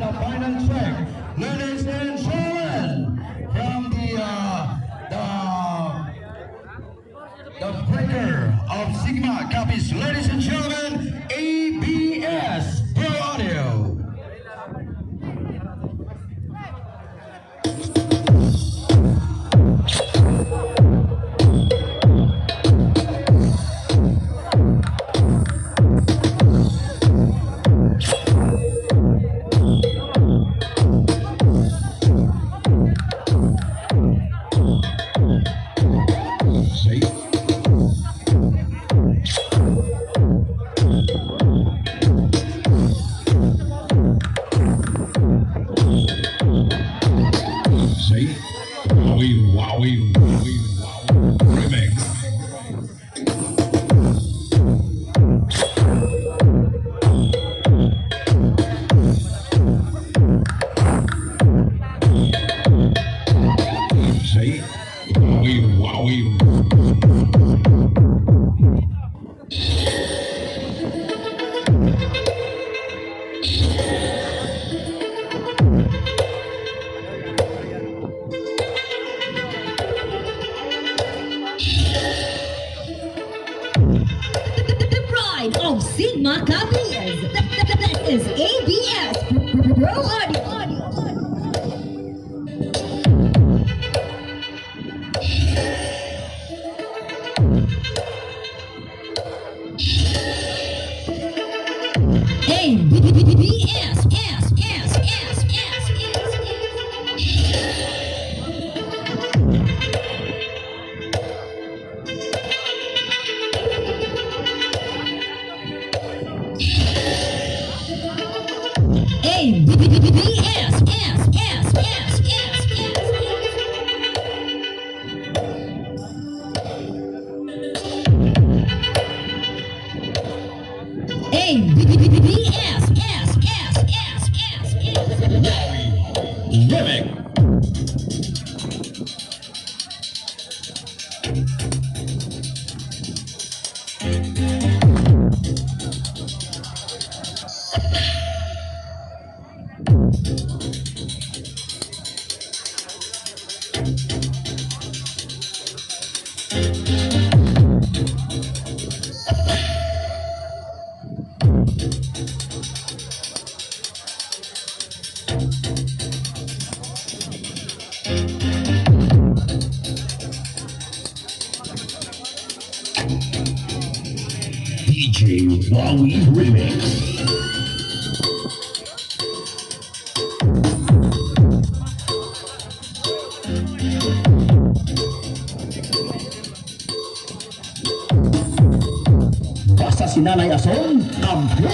The final track, ladies and gentlemen, from the breaker of Sigma copies, ladies and gentlemen, ABS Pro Audio. Wowie, remix. Say, wowie. Of Sigma copies. That is ABS Pro Audio. DJ Wowie Remix. Basta si Nanay Ason, kampiyon.